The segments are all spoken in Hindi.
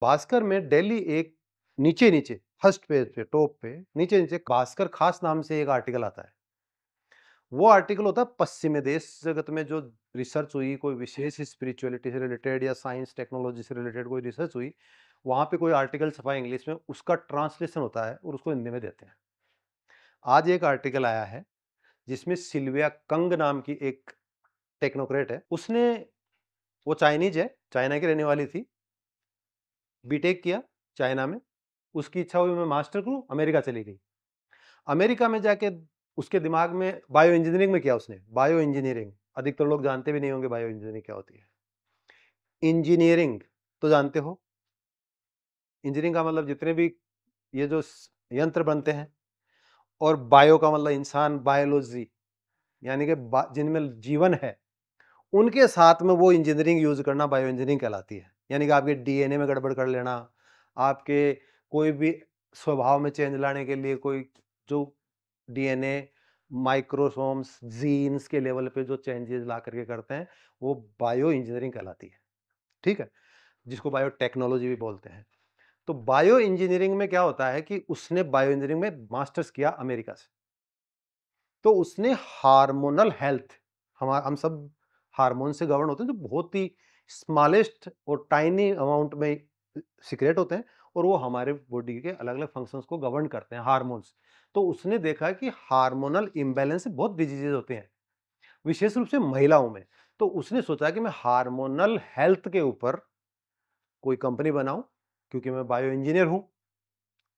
भास्कर में डेली एक नीचे-नीचे फर्स्ट पेज पे, टॉप पे, नीचे-नीचे भास्कर खास नाम से एक आर्टिकल आता है। वो आर्टिकल होता है पश्चिमी देश जगत में जो रिसर्च हुई, कोई विशेष स्पिरिचुअलिटी से रिलेटेड या साइंस टेक्नोलॉजी से रिलेटेड कोई रिसर्च हुई, वहाँ पे कोई आर्टिकल छपा इंग्लिश में, उसका ट्रांसलेशन होता है और उसको हिंदी में देते हैं। आज एक आर्टिकल आया है जिसमें सिल्विया कंग नाम की एक टेक्नोक्रेट है, उसने वो चाइनीज है, चाइना की रहने वाली थी, बीटेक किया चाइना में, उसकी इच्छा हुई मैं मास्टर करूं, अमेरिका चली गई। अमेरिका में जाके उसके दिमाग में बायो इंजीनियरिंग में किया उसने, बायो इंजीनियरिंग, अधिकतर लोग जानते भी नहीं होंगे बायो इंजीनियरिंग क्या होती है। इंजीनियरिंग तो जानते हो, इंजीनियरिंग का मतलब जितने भी ये जो यंत्र बनते हैं, और बायो का मतलब इंसान, बायोलॉजी, यानी कि जिनमें जीवन है, उनके साथ में वो इंजीनियरिंग यूज करना बायो इंजीनियरिंग कहलाती है। यानी कि आपके डीएनए में गड़बड़ कर लेना, आपके कोई भी स्वभाव में चेंज लाने के लिए कोई जो डीएनए माइक्रोसोम्स जीन्स के लेवल पे जो चेंजेस ला करके करते हैं, वो बायो इंजीनियरिंग कहलाती है। ठीक है, जिसको बायो टेक्नोलॉजी भी बोलते हैं। तो बायो इंजीनियरिंग में क्या होता है कि उसने बायो इंजीनियरिंग में मास्टर्स किया अमेरिका से। तो उसने हार्मोनल हेल्थ, हम सब हार्मोन से गवर्न होते हैं, जो बहुत ही स्मॉलेस्ट और टाइनी अमाउंट में सीक्रेट होते हैं, और वो हमारे बॉडी के अलग अलग फंक्शंस को गवर्न करते हैं, हार्मोन्स। तो उसने देखा कि हार्मोनल इम्बैलेंस से बहुत डिजीजेज होते हैं, विशेष रूप से महिलाओं में। तो उसने सोचा कि मैं हार्मोनल हेल्थ के ऊपर कोई कंपनी बनाऊं, क्योंकि मैं बायो इंजीनियर हूं,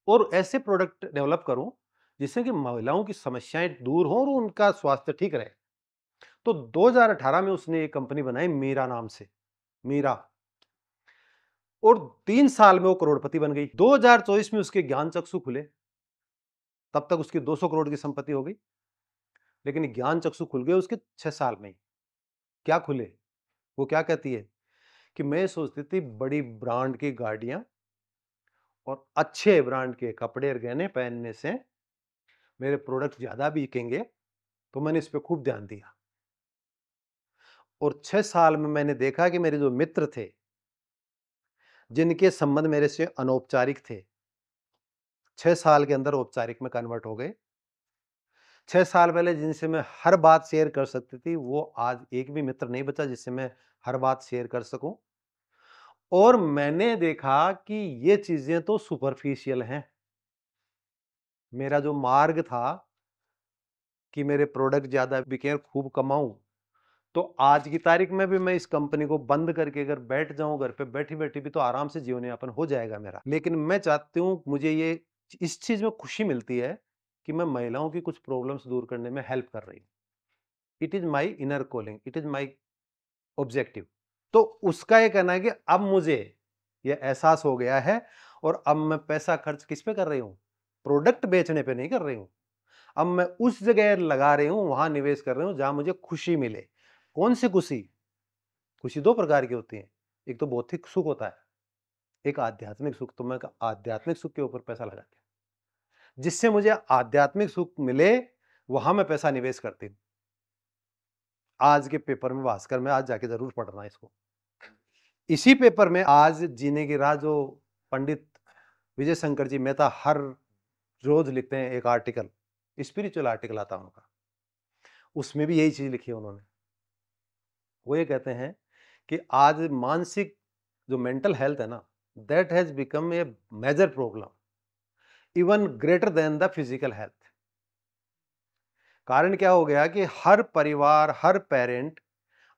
और ऐसे प्रोडक्ट डेवलप करूं जिससे कि महिलाओं की समस्याएं दूर हों और उनका स्वास्थ्य ठीक रहे। तो 2018 में उसने एक कंपनी बनाई मीरा नाम से, मीरा, और 3 साल में वो करोड़पति बन गई। 2024 में उसके ज्ञान चक्षु खुले, तब तक उसकी 200 करोड़ की संपत्ति हो गई, लेकिन ज्ञान चक्षु खुल गए उसके 6 साल में ही। क्या खुले? वो क्या कहती है कि मैं सोचती थी बड़ी ब्रांड की गाड़ियां और अच्छे ब्रांड के कपड़े और गहने पहनने से मेरे प्रोडक्ट ज्यादा बिकेंगे, तो मैंने इस पे खूब ध्यान दिया। और 6 साल में मैंने देखा कि मेरे जो मित्र थे, जिनके संबंध मेरे से अनौपचारिक थे, 6 साल के अंदर औपचारिक में कन्वर्ट हो गए। 6 साल पहले जिनसे मैं हर बात शेयर कर सकती थी, वो आज एक भी मित्र नहीं बचा जिससे मैं हर बात शेयर कर सकूं। और मैंने देखा कि ये चीजें तो सुपरफिशियल हैं। मेरा जो मार्ग था कि मेरे प्रोडक्ट ज्यादा बिके और खूब कमाऊं, तो आज की तारीख में भी मैं इस कंपनी को बंद करके अगर बैठ जाऊं घर पे, बैठी बैठी भी तो आराम से जीवन यापन हो जाएगा मेरा। लेकिन मैं चाहती हूं, मुझे ये इस चीज में खुशी मिलती है कि मैं महिलाओं की कुछ प्रॉब्लम्स दूर करने में हेल्प कर रही हूं। It is my inner calling, it is my objective. तो उसका ये कहना है कि अब मुझे ये एहसास हो गया है, और अब मैं पैसा खर्च किस पे कर रही हूं? प्रोडक्ट बेचने पे नहीं कर रही हूं। अब मैं उस जगह लगा रही हूं, वहां निवेश कर रही हूं जहां मुझे खुशी मिले। कौन सी खुशी? खुशी दो प्रकार की होती है, एक तो भौतिक सुख होता है, एक आध्यात्मिक सुख। तो मैं आध्यात्मिक सुख के ऊपर पैसा लगाती हूं, जिससे मुझे आध्यात्मिक सुख मिले, वहां मैं पैसा निवेश करती हूं। आज के पेपर में भास्कर में आज जाके जरूर पढ़ना इसको। इसी पेपर में आज जीने की राह जो पंडित विजय शंकर जी मेहता हर रोज लिखते हैं, एक आर्टिकल, स्पिरिचुअल आर्टिकल आता है उनका, उसमें भी यही चीज लिखी है उन्होंने। वो ये कहते हैं कि आज मानसिक जो मेंटल हेल्थ है ना, that has become a major problem even greater than the physical health. कारण क्या हो गया कि हर परिवार, हर पेरेंट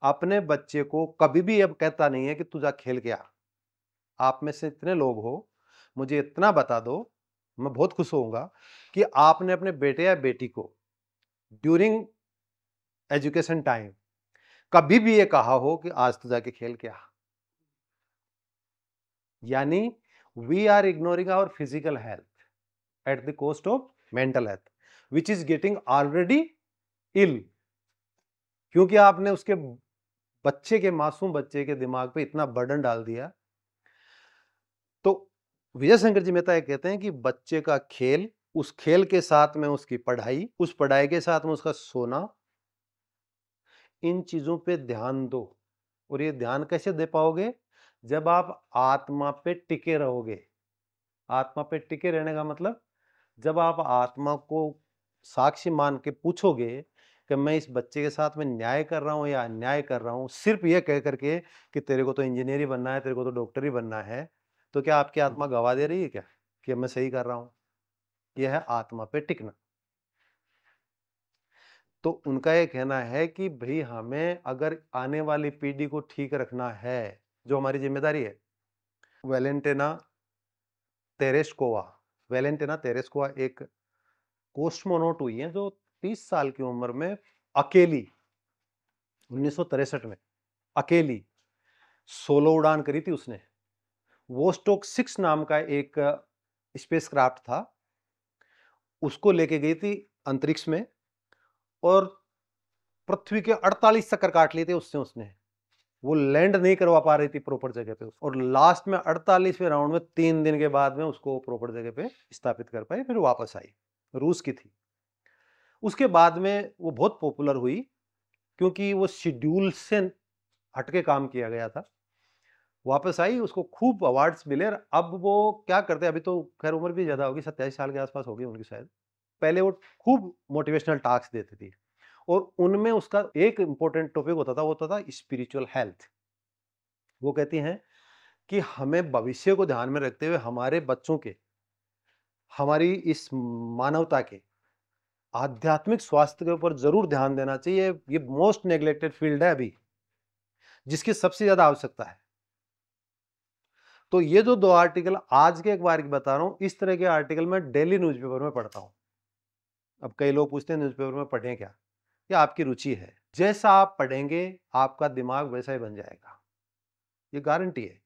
अपने बच्चे को कभी भी अब कहता नहीं है कि तू जा खेल के आ। आप में से इतने लोग हो, मुझे इतना बता दो, मैं बहुत खुश होऊंगा कि आपने अपने बेटे या बेटी को ड्यूरिंग एजुकेशन टाइम कभी भी ये कहा हो कि आज तो जाके खेल के आ। यानी we are ignoring our physical health at the cost of mental health, which is getting already ill, क्योंकि आपने उसके बच्चे के, मासूम बच्चे के दिमाग पे इतना बर्डन डाल दिया। तो विजय शंकर जी मेहता कहते हैं कि बच्चे का खेल, उस खेल के साथ में उसकी पढ़ाई, उस पढ़ाई के साथ में उसका सोना, इन चीजों पे ध्यान दो। और ये ध्यान कैसे दे पाओगे? जब आप आत्मा पे टिके रहोगे। आत्मा पे टिके रहने का मतलब, जब आप आत्मा को साक्षी मान के पूछोगे कि मैं इस बच्चे के साथ में न्याय कर रहा हूँ या अन्याय कर रहा हूँ, सिर्फ ये कह करके कि तेरे को तो इंजीनियर ही बनना है, तेरे को तो डॉक्टर ही बनना है, तो क्या आपकी आत्मा गवाह दे रही है क्या कि मैं सही कर रहा हूँ? यह है आत्मा पे टिकना। तो उनका ये कहना है कि भाई हमें अगर आने वाली पीढ़ी को ठीक रखना है, जो हमारी जिम्मेदारी है। वेलेंटिना तेरेस्कोवा वेलेंटिना तेरेस्कोवा एक कोस्मोनॉट हुई है जो 30 साल की उम्र में अकेली 1963 में अकेली सोलो उड़ान करी थी उसने। वोस्टॉक 6 नाम का एक स्पेसक्राफ्ट था, उसको लेके गई थी अंतरिक्ष में और पृथ्वी के 48 चक्कर काट लिए थे उसने। वो लैंड नहीं करवा पा रही थी प्रॉपर जगह पे, और लास्ट में 48वें राउंड में 3 दिन के बाद में उसको प्रॉपर जगह पे स्थापित कर पाई, फिर वापस आई। रूस की थी। उसके बाद में वो बहुत पॉपुलर हुई क्योंकि वो शेड्यूल से हटके काम किया गया था। वापस आई, उसको खूब अवार्ड्स मिले। अब वो क्या करते हैं, अभी तो खैर उम्र भी ज्यादा होगी, 27 साल के आसपास होगी उनकी शायद। पहले वो खूब मोटिवेशनल टॉक्स देती थी और उनमें उसका एक इंपॉर्टेंट टॉपिक होता था, वो होता था स्पिरिचुअल हेल्थ। वो कहती हैं कि हमें भविष्य को ध्यान में रखते हुए हमारे बच्चों के, हमारी इस मानवता के आध्यात्मिक स्वास्थ्य के ऊपर जरूर ध्यान देना चाहिए। ये मोस्ट नेग्लेक्टेड फील्ड है अभी, जिसकी सबसे ज्यादा आवश्यकता है। तो ये जो 2 आर्टिकल आज के अखबार की बता रहा हूं, इस तरह के आर्टिकल मैं डेली न्यूज़पेपर में पढ़ता हूं। अब कई लोग पूछते हैं न्यूज़पेपर में पढ़ें क्या? ये आपकी रुचि है। जैसा आप पढ़ेंगे आपका दिमाग वैसा ही बन जाएगा, ये गारंटी है।